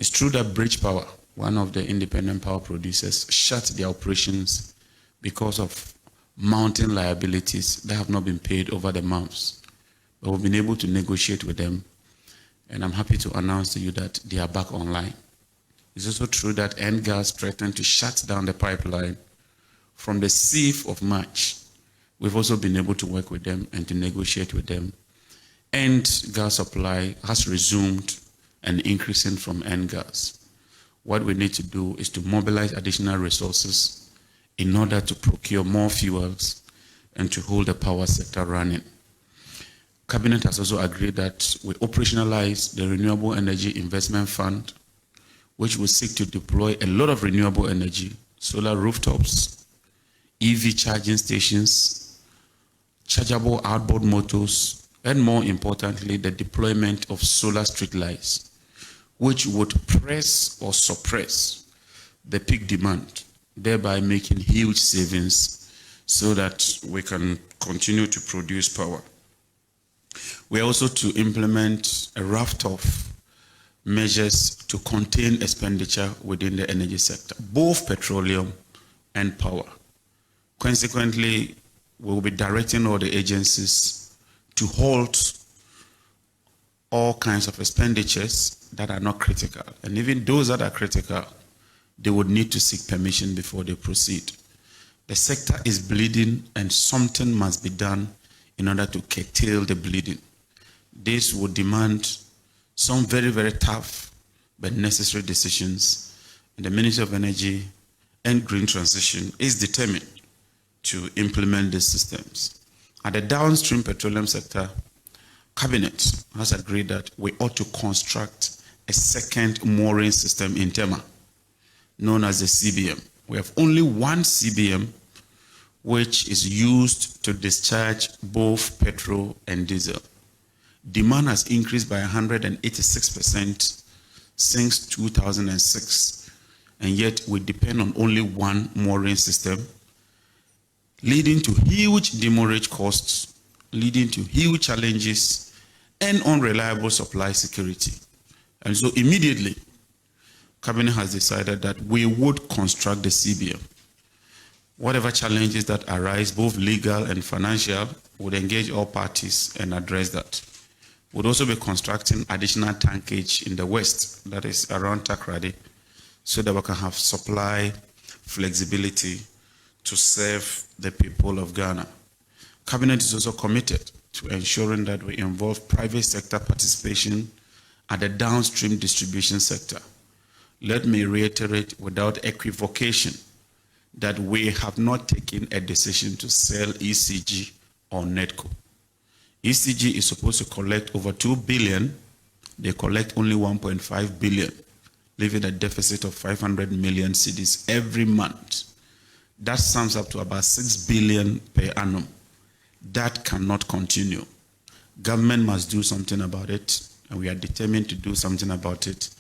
It's true that Bridge Power, one of the independent power producers, shut their operations because of mounting liabilities that have not been paid over the months. But we've been able to negotiate with them, and I'm happy to announce to you that they are back online. It's also true that NGAS threatened to shut down the pipeline from the 6th of March. We've also been able to work with them and to negotiate with them. And gas supply has resumed and increasing from NGAS. What we need to do is to mobilize additional resources in order to procure more fuels and to hold the power sector running. Cabinet has also agreed that we operationalize the Renewable Energy Investment Fund, which will seek to deploy a lot of renewable energy, solar rooftops, EV charging stations, chargeable outboard motors, and more importantly, the deployment of solar street lights, which would press or suppress the peak demand, thereby making huge savings so that we can continue to produce power. We are also to implement a raft of measures to contain expenditure within the energy sector, both petroleum and power. Consequently, we will be directing all the agencies to halt all kinds of expenditures that are not critical. And even those that are critical, they would need to seek permission before they proceed. The sector is bleeding and something must be done in order to curtail the bleeding. This would demand some very, very tough but necessary decisions. And the Ministry of Energy and Green Transition is determined to implement these systems. At the downstream petroleum sector, Cabinet has agreed that we ought to construct a second mooring system in Tema, known as the CBM. We have only one CBM, which is used to discharge both petrol and diesel. Demand has increased by 186% since 2006, and yet we depend on only one mooring system, leading to huge demurrage costs, leading to huge challenges and unreliable supply security. And so immediately, Cabinet has decided that we would construct the CBM. Whatever challenges that arise, both legal and financial, would engage all parties and address that. We'll also be constructing additional tankage in the west, that is around Takrady, so that we can have supply flexibility to serve the people of Ghana. Cabinet is also committed to ensuring that we involve private sector participation at the downstream distribution sector. Let me reiterate without equivocation that we have not taken a decision to sell ECG or NETCO. ECG is supposed to collect over 2 billion. They collect only 1.5 billion, leaving a deficit of 500 million cedis every month. That sums up to about 6 billion per annum. That cannot continue. Government must do something about it, and we are determined to do something about it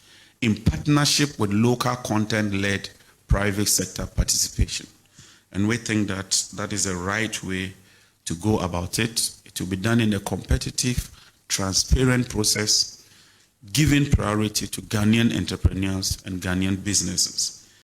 in partnership with local content-led private sector participation. And we think that that is the right way to go about it. It will be done in a competitive, transparent process, giving priority to Ghanaian entrepreneurs and Ghanaian businesses.